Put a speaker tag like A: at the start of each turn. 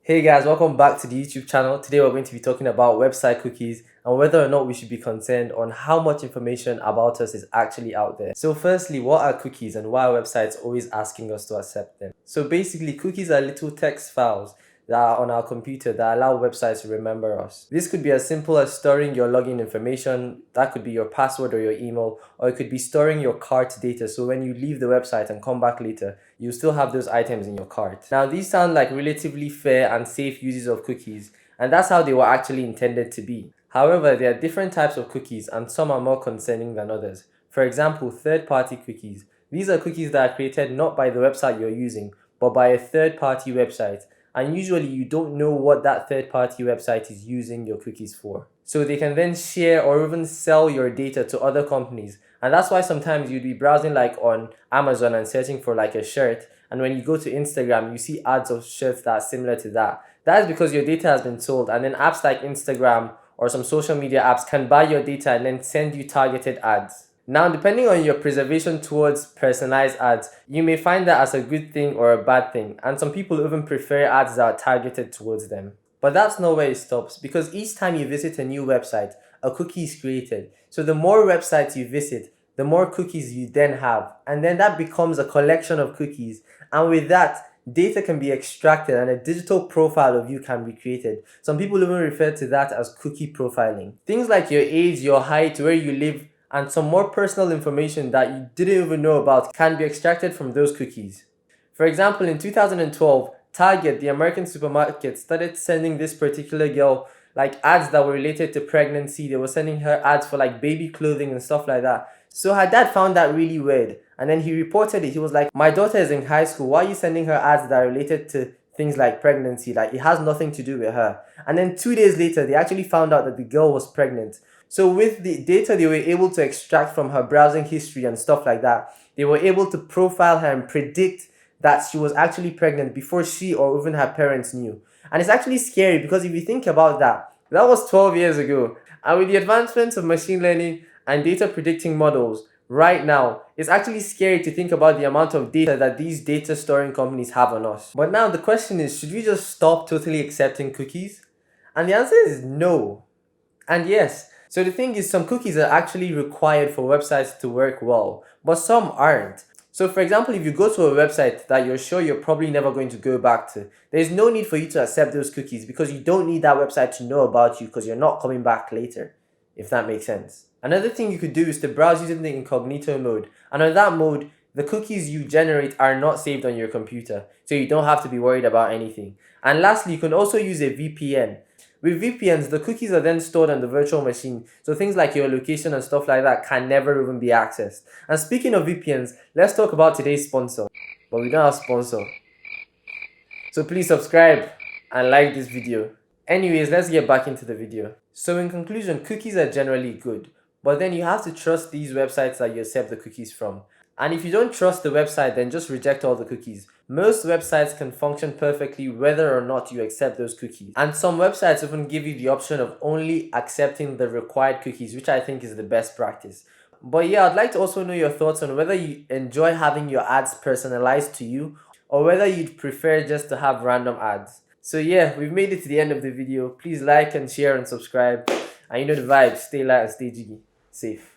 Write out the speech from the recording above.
A: Hey guys, welcome back to the YouTube channel. Today we're going to be talking about website cookies and whether or not we should be concerned on how much information about us is actually out there. So firstly, what are cookies and why are websites always asking us to accept them? So basically, cookies are little text files that are on our computer that allow websites to remember us. This could be as simple as storing your login information, that could be your password or your email, or it could be storing your cart data, so when you leave the website and come back later, you still have those items in your cart. Now these sound like relatively fair and safe uses of cookies, and that's how they were actually intended to be. However, there are different types of cookies and some are more concerning than others. For example, third-party cookies. These are cookies that are created not by the website you're using, but by a third-party website. And usually you don't know what that third-party website is using your cookies for. So they can then share or even sell your data to other companies. And that's why sometimes you'd be browsing like on Amazon and searching for like a shirt, and when you go to Instagram you see ads of shirts that are similar to that. That is because your data has been sold, and then apps like Instagram or some social media apps can buy your data and then send you targeted ads. Now, depending on your preservation towards personalized ads, you may find that as a good thing or a bad thing, and some people even prefer ads that are targeted towards them. But that's not where it stops, because each time you visit a new website, a cookie is created. So the more websites you visit, the more cookies you then have, and then that becomes a collection of cookies, and with that, data can be extracted and a digital profile of you can be created. Some people even refer to that as cookie profiling. Things like your age, your height, where you live, and some more personal information that you didn't even know about can be extracted from those cookies. For example, in 2012, Target, the American supermarket, started sending this particular girl like ads that were related to pregnancy. They were sending her ads for like baby clothing and stuff like that. So her dad found that really weird, and then he reported it. He was like, "My daughter is in high school. Why are you sending her ads that are related to things like pregnancy? Like, it has nothing to do with her." And then 2 days later, they actually found out that the girl was pregnant. So with the data they were able to extract from her browsing history and stuff like that, they were able to profile her and predict that she was actually pregnant before she or even her parents knew. And it's actually scary, because if you think about that, that was 12 years ago. And with the advancements of machine learning and data predicting models right now, it's actually scary to think about the amount of data that these data storing companies have on us. But now the question is, should we just stop totally accepting cookies? And the answer is no. And yes. So the thing is, some cookies are actually required for websites to work well, but some aren't. So for example, if you go to a website that you're sure you're probably never going to go back to, there's no need for you to accept those cookies, because you don't need that website to know about you, because you're not coming back later, if that makes sense. Another thing you could do is to browse using the incognito mode, and on that mode, the cookies you generate are not saved on your computer, so you don't have to be worried about anything. And lastly, you can also use a VPN. With VPNs, the cookies are then stored on the virtual machine, so things like your location and stuff like that can never even be accessed. And speaking of VPNs, let's talk about today's sponsor. But we don't have sponsor. So please subscribe and like this video. Anyways, let's get back into the video. So in conclusion, cookies are generally good, but then you have to trust these websites that you accept the cookies from. And if you don't trust the website, then just reject all the cookies. Most websites can function perfectly whether or not you accept those cookies. And some websites even give you the option of only accepting the required cookies, which I think is the best practice. But yeah, I'd like to also know your thoughts on whether you enjoy having your ads personalized to you, or whether you'd prefer just to have random ads. So yeah, we've made it to the end of the video. Please like and share and subscribe. And you know the vibes. Stay light and stay jiggy. Safe.